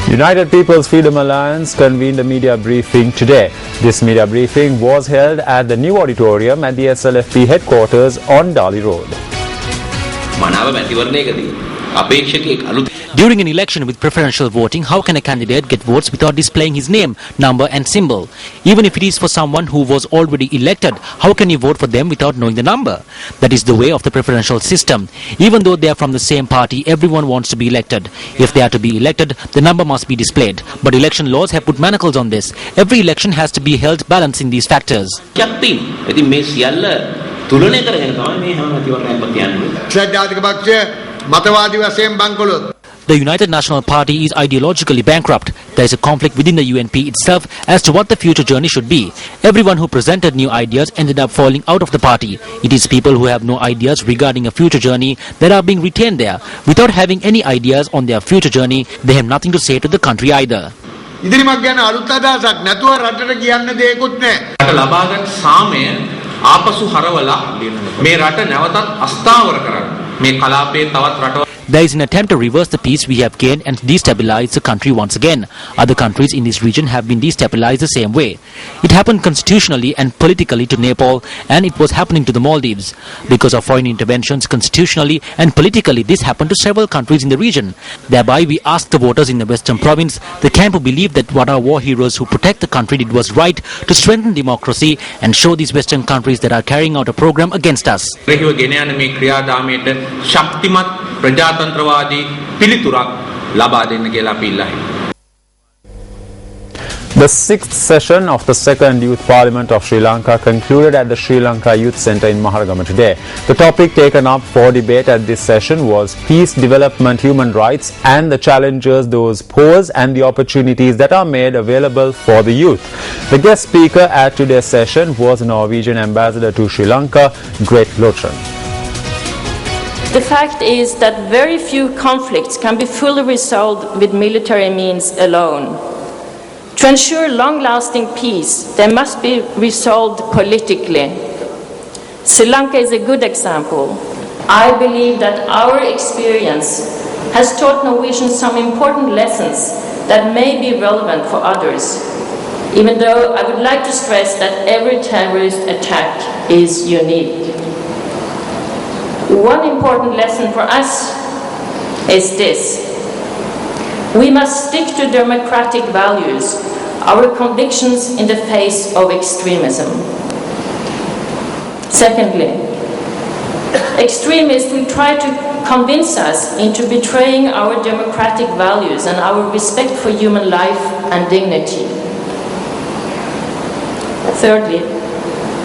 United People's Freedom Alliance convened a media briefing today. This media briefing was held at the new auditorium at the SLFP headquarters on Dali Road. During an election with preferential voting, how can a candidate get votes without displaying his name, number and symbol? Even if it is for someone who was already elected, how can you vote for them without knowing the number? That is the way of the preferential system. Even though they are from the same party, everyone wants to be elected. If they are to be elected, the number must be displayed. But election laws have put manacles on this. Every election has to be held balancing these factors. The United National Party is ideologically bankrupt. There is a conflict within the UNP itself as to what the future journey should be. Everyone who presented new ideas ended up falling out of the party. It is people who have no ideas regarding a future journey that are being retained there. Without having any ideas on their future journey, they have nothing to say to the country either. There is an attempt to reverse the peace we have gained and destabilize the country once again. Other countries in this region have been destabilized the same way. It happened constitutionally and politically to Nepal, and it was happening to the Maldives. Because of foreign interventions constitutionally and politically, this happened to several countries in the region. Thereby, we ask the voters in the Western Province, the camp who believe that what our war heroes who protect the country did was right, to strengthen democracy and show these Western countries that are carrying out a program against us. The sixth session of the second Youth Parliament of Sri Lanka concluded at the Sri Lanka Youth Centre in Maharagama today. The topic taken up for debate at this session was peace, development, human rights and the challenges those pose and the opportunities that are made available for the youth. The guest speaker at today's session was Norwegian Ambassador to Sri Lanka, Grete Lotren. The fact is that very few conflicts can be fully resolved with military means alone. To ensure long-lasting peace, they must be resolved politically. Sri Lanka is a good example. I believe that our experience has taught Norwegians some important lessons that may be relevant for others, even though I would like to stress that every terrorist attack is unique. One important lesson for us is this: we must stick to democratic values, our convictions in the face of extremism. Secondly, extremists will try to convince us into betraying our democratic values and our respect for human life and dignity. Thirdly,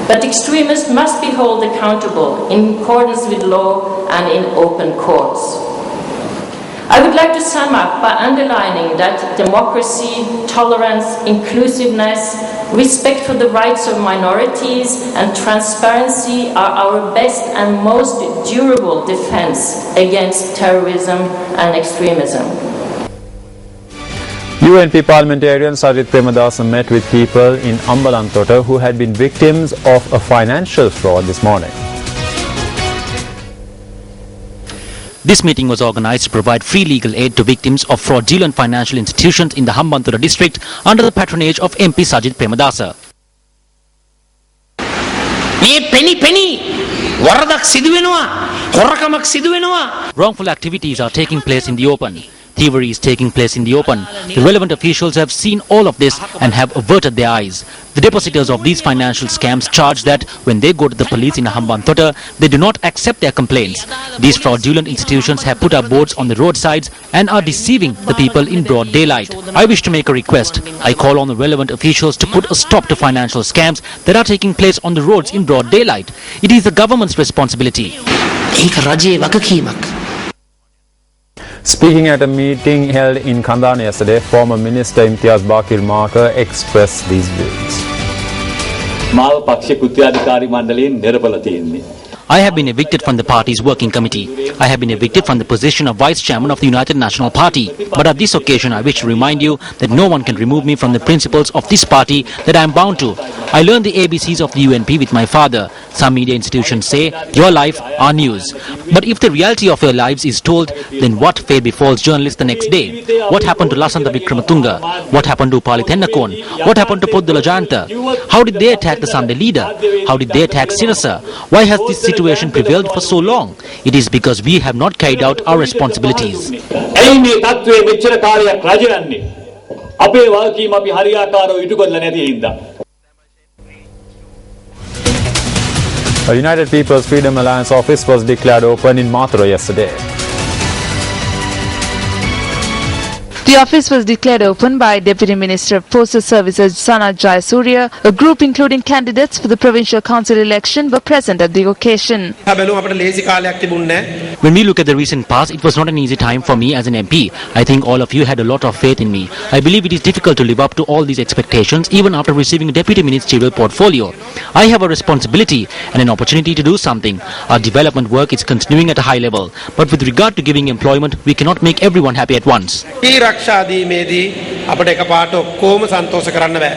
but extremists must be held accountable in accordance with law and in open courts. I would like to sum up by underlining that democracy, tolerance, inclusiveness, respect for the rights of minorities and transparency are our best and most durable defense against terrorism and extremism. UNP parliamentarian Sajith Premadasa met with people in Ambalantota who had been victims of a financial fraud this morning. This meeting was organized to provide free legal aid to victims of fraudulent financial institutions in the Hambantota district under the patronage of MP Sajith Premadasa. Wrongful activities are taking place in the open. Thievery is taking place in the open. The relevant officials have seen all of this and have averted their eyes. The depositors of these financial scams charge that when they go to the police in Hambantota, they do not accept their complaints. These fraudulent institutions have put up boards on the roadsides and are deceiving the people in broad daylight. I wish to make a request. I call on the relevant officials to put a stop to financial scams that are taking place on the roads in broad daylight. It is the government's responsibility. Speaking at a meeting held in Kandana yesterday, former Minister Imtiaz Bakir Marker expressed these views. I have been evicted from the party's working committee. I have been evicted from the position of Vice Chairman of the United National Party. But at this occasion, I wish to remind you that no one can remove me from the principles of this party that I am bound to. I learned the ABCs of the UNP with my father. Some media institutions say, your life, our news. But if the reality of your lives is told, then what fate befalls journalists the next day? What happened to Lasantha Wickrematunge? What happened to Upali Tennakon? What happened to Poddula Jayantha? How did they attack the Sunday leader? How did they attack Sirasa? Why has this situation prevailed for so long? It is because we have not carried out our responsibilities. A United People's Freedom Alliance office was declared open in Matale yesterday. The office was declared open by Deputy Minister of Postal Services Sana Jayasuriya. A group including candidates for the provincial council election were present at the occasion. When we look at the recent past, it was not an easy time for me as an MP. I think all of you had a lot of faith in me. I believe it is difficult to live up to all these expectations even after receiving a deputy ministerial portfolio. I have a responsibility and an opportunity to do something. Our development work is continuing at a high level. But with regard to giving employment, we cannot make everyone happy at once. ආරක්ෂාදීමේදී අපිට එකපාරට ඔක්කොම සන්තෝෂ කරන්න බෑ.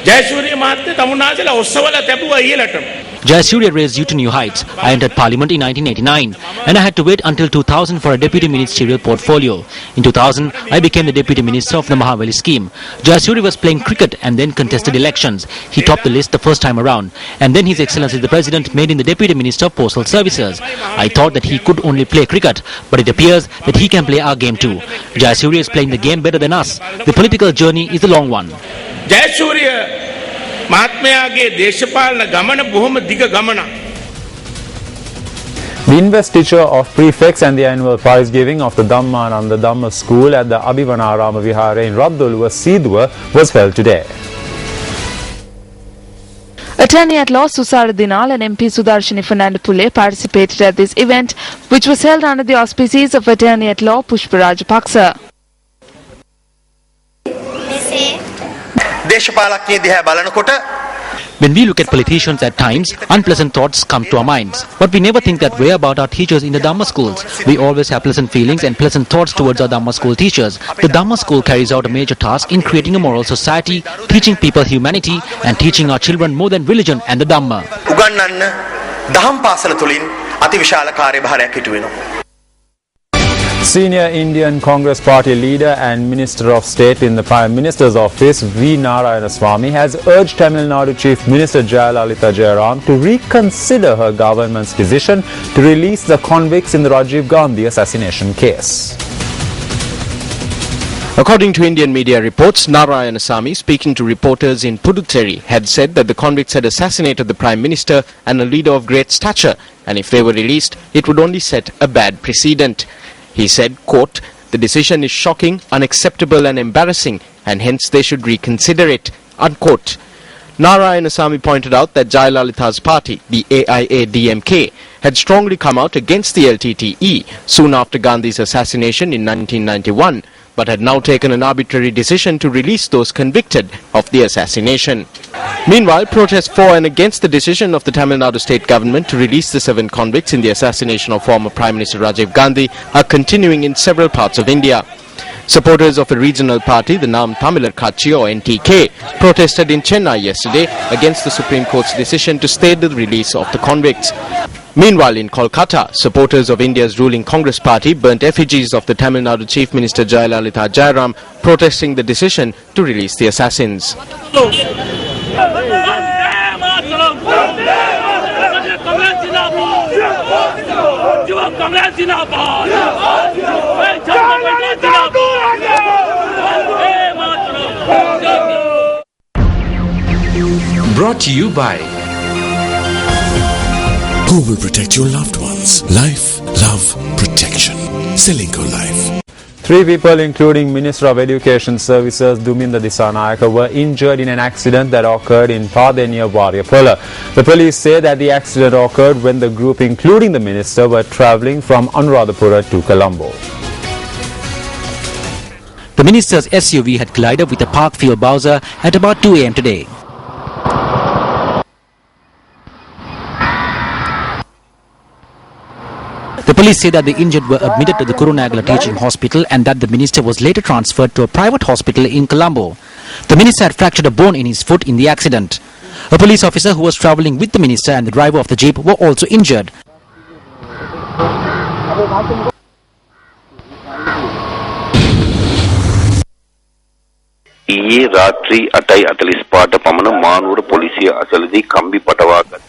ජයසූරිය මහත්තයා තමුන්නාසලා ඔස්සවල තැබුවා ඉහළට. Jayasuriya raised you to new heights. I entered Parliament in 1989 and I had to wait until 2000 for a deputy ministerial portfolio. In 2000, I became the deputy minister of the Mahavali scheme. Jayasuriya was playing cricket and then contested elections. He topped the list the first time around. And then His Excellency the President made him the deputy minister of postal services. I thought that he could only play cricket, but it appears that he can play our game too. Jayasuriya is playing the game better than us. The political journey is a long one. Jayasuriya මහත්මයාගේ දේශපාලන ගමන බොහොම දිග ගමනක්. The investiture of prefects and the annual prize giving of the Dhammananda Dhamma School at the Abhivanarama Vihara in Rabdulwa, Sidwa was held today. Attorney at law Susara Dinal and MP Sudarshana Fernando participated at this event, which was held under the auspices of Attorney at law Pushparaj Paksa. When we look at politicians at times, unpleasant thoughts come to our minds. But we never think that way about our teachers in the Dhamma schools. We always have pleasant feelings and pleasant thoughts towards our Dhamma school teachers. The Dhamma school carries out a major task in creating a moral society, teaching people humanity and teaching our children more than religion and the Dhamma. Senior Indian Congress Party leader and Minister of State in the Prime Minister's office, V. Narayanaswamy, has urged Tamil Nadu Chief Minister Jayalalitha Jayaram to reconsider her government's decision to release the convicts in the Rajiv Gandhi assassination case. According to Indian media reports, Narayanaswamy, speaking to reporters in Puducherry, had said that the convicts had assassinated the Prime Minister and a leader of great stature, and if they were released, it would only set a bad precedent. He said, quote, "The decision is shocking, unacceptable and embarrassing, and hence they should reconsider it," unquote. Narayanaswamy pointed out that Jayalalitha's party, the AIA-DMK, had strongly come out against the LTTE soon after Gandhi's assassination in 1991, but had now taken an arbitrary decision to release those convicted of the assassination. Meanwhile, protests for and against the decision of the Tamil Nadu state government to release the 7 convicts in the assassination of former Prime Minister Rajiv Gandhi are continuing in several parts of India. Supporters of a regional party, the Nam Tamilar Katchi or NTK, protested in Chennai yesterday against the Supreme Court's decision to stay the release of the convicts. Meanwhile, in Kolkata, supporters of India's ruling Congress party burnt effigies of the Tamil Nadu Chief Minister Jayalalitha Jayaram, protesting the decision to release the assassins. Brought to you by Who will protect your loved ones? Life, love, protection. Selinco Life. 3 people, including Minister of Education Services Duminda Disanayaka, were injured in an accident that occurred in Pade near Warriapola. The police say that the accident occurred when the group, including the minister, were travelling from Anuradhapura to Colombo. The minister's SUV had collided with a Parkfield Bowser at about 2 a.m. today. Police say that the injured were admitted to the Kurunagala Teaching Hospital and that the minister was later transferred to a private hospital in Colombo. The minister had fractured a bone in his foot in the accident. A police officer who was travelling with the minister and the driver of the jeep were also injured.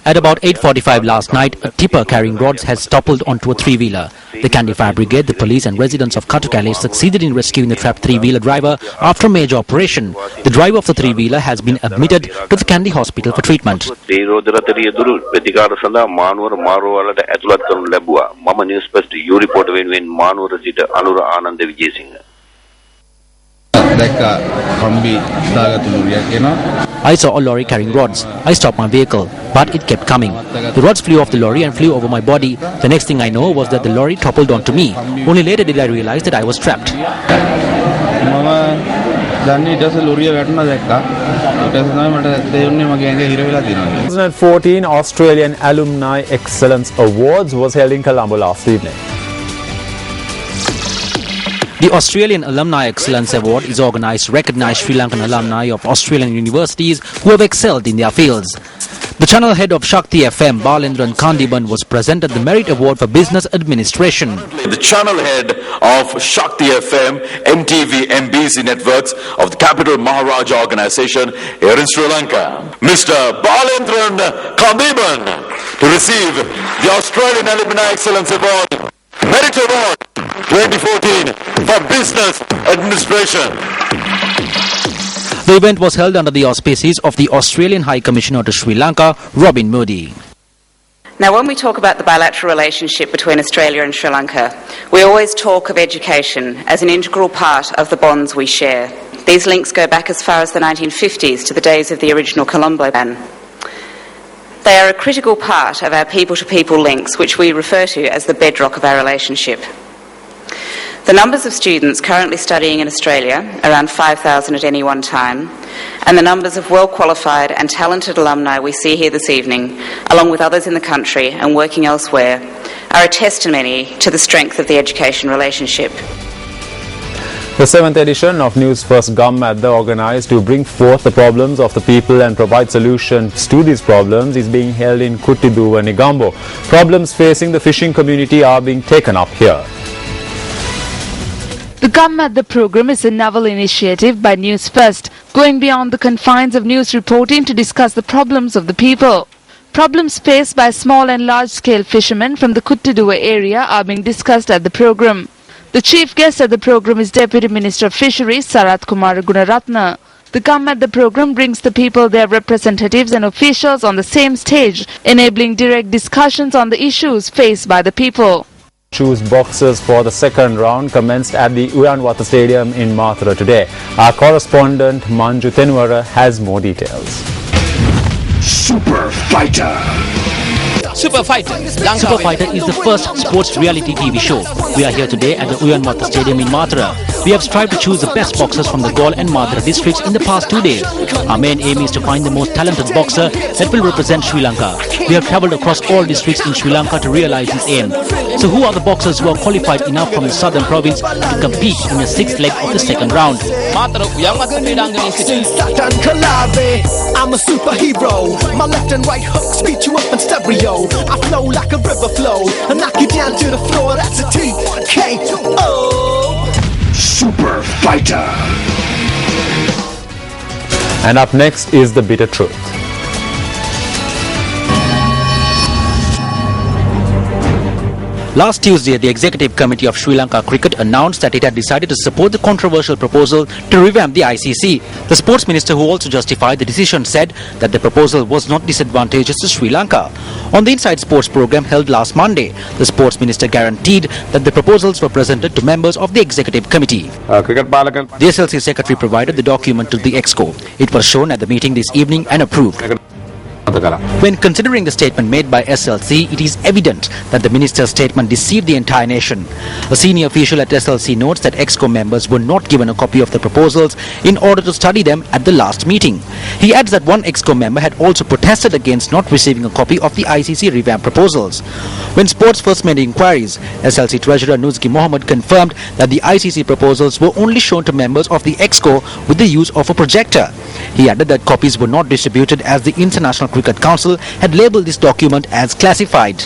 At about 8:45 last night, a tipper carrying rods has toppled onto a three-wheeler. The Kandy Fire Brigade, the police and residents of Katukale succeeded in rescuing the trapped three-wheeler driver after a major operation. The driver of the three-wheeler has been admitted to the Kandy hospital for treatment. I saw a lorry carrying rods. I stopped my vehicle, but it kept coming. The rods flew off the lorry and flew over my body. The next thing I know was that the lorry toppled onto me. Only later did I realize that I was trapped. 2014 Australian Alumni Excellence Awards was held in Colombo last evening. The Australian Alumni Excellence Award is organised to recognise Sri Lankan alumni of Australian universities who have excelled in their fields. The channel head of Shakti FM, Balendran Kandiban, was presented the Merit Award for Business Administration. The channel head of Shakti FM, MTV, MBC networks of the Capital Maharaj organization here in Sri Lanka, Mr. Balendran Kandiban, to receive the Australian Alumni Excellence Award, Merit Award 2014 for Business Administration. The event was held under the auspices of the Australian High Commissioner to Sri Lanka, Robin Moody. Now, when we talk about the bilateral relationship between Australia and Sri Lanka, we always talk of education as an integral part of the bonds we share. These links go back as far as the 1950s to the days of the original Colombo ban. They are a critical part of our people-to-people links, which we refer to as the bedrock of our relationship. The numbers of students currently studying in Australia, around 5,000 at any one time, and the numbers of well-qualified and talented alumni we see here this evening, along with others in the country and working elsewhere, are a testimony to the strength of the education relationship. The 7th edition of Newsfirst Gumat, organised to bring forth the problems of the people and provide solutions to these problems, is being held in Kuttiduwa, Negombo. Problems facing the fishing community are being taken up here. The Gumat, the program, is a novel initiative by Newsfirst, going beyond the confines of news reporting to discuss the problems of the people. Problems faced by small and large-scale fishermen from the Kuttiduwa area are being discussed at the program. The chief guest at the program is Deputy Minister of Fisheries, Sarath Kumar Gunaratna. The Gumat, the program, brings the people, their representatives and officials on the same stage, enabling direct discussions on the issues faced by the people. Choose boxers for the second round commenced at the Uyanwatha Stadium in Matale today. Our correspondent Manju Tenwara has more details. Super Fighter. Super Fighter is the first sports reality TV show. We are here today at the Uyanwatha Stadium in Matale. We have strived to choose the best boxers from the Gaul and Matale districts in the past 2 days. Our main aim is to find the most talented boxer that will represent Sri Lanka. We have travelled across all districts in Sri Lanka to realise this aim. So who are the boxers who are qualified enough from the southern province to compete in the 6th leg of the second round? I'm a superhero. My left and right hooks beat you up in stereo. I flow like a river flow and knock you down to the floor. That's a TKO. Super Fighter. And up next is the bitter truth. Last Tuesday, the Executive Committee of Sri Lanka Cricket announced that it had decided to support the controversial proposal to revamp the ICC. The Sports Minister, who also justified the decision, said that the proposal was not disadvantageous to Sri Lanka. On the Inside Sports program held last Monday, the Sports Minister guaranteed that the proposals were presented to members of the Executive Committee. The SLC Secretary provided the document to the Exco. It was shown at the meeting this evening and approved. When considering the statement made by SLC, it is evident that the minister's statement deceived the entire nation. A senior official at SLC notes that EXCO members were not given a copy of the proposals in order to study them at the last meeting. He adds that one EXCO member had also protested against not receiving a copy of the ICC revamp proposals. When Sports first made inquiries, SLC Treasurer Nuzgi Mohammed confirmed that the ICC proposals were only shown to members of the EXCO with the use of a projector. He added that copies were not distributed as the International Cricket Council had labelled this document as classified.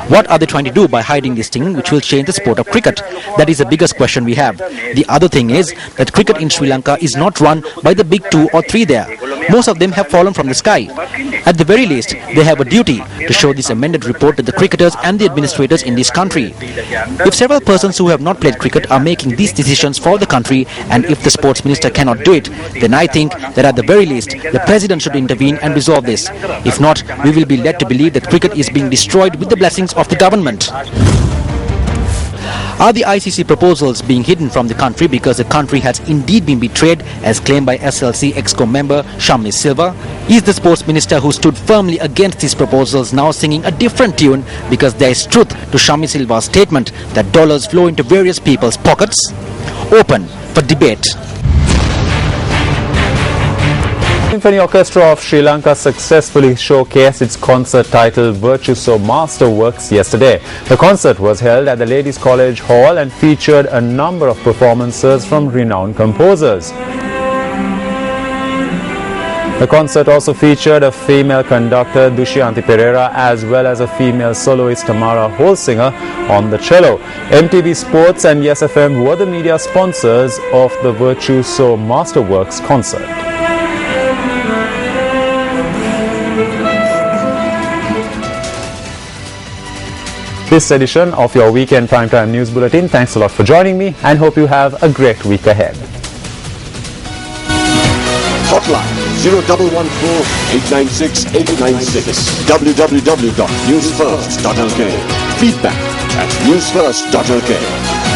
What are they trying to do by hiding this thing which will change the sport of cricket? That is the biggest question we have. The other thing is that cricket in Sri Lanka is not run by the big 2 or 3 there. Most of them have fallen from the sky. At the very least, they have a duty to show this amended report to the cricketers and the administrators in this country. If several persons who have not played cricket are making these decisions for the country, and if the sports minister cannot do it, then I think that at the very least, the president should intervene and resolve this. If not, we will be led to believe that cricket is being destroyed with the blessings of the government. Are the ICC proposals being hidden from the country because the country has indeed been betrayed, as claimed by SLC EXCO member Shammi Silva? Is the sports minister who stood firmly against these proposals now singing a different tune because there is truth to Shammi Silva's statement that dollars flow into various people's pockets? Open for debate. Symphony Orchestra of Sri Lanka successfully showcased its concert titled Virtuoso Masterworks yesterday. The concert was held at the Ladies College Hall and featured a number of performances from renowned composers. The concert also featured a female conductor, Dushianti Pereira, as well as a female soloist, Tamara Holsinger, on the cello. MTV Sports and Yes FM were the media sponsors of the Virtuoso Masterworks concert. This edition of your Weekend Primetime News Bulletin. Thanks a lot for joining me and hope you have a great week ahead. Hotline 0114-896-896. www.newsfirst.lk. Feedback at newsfirst.lk.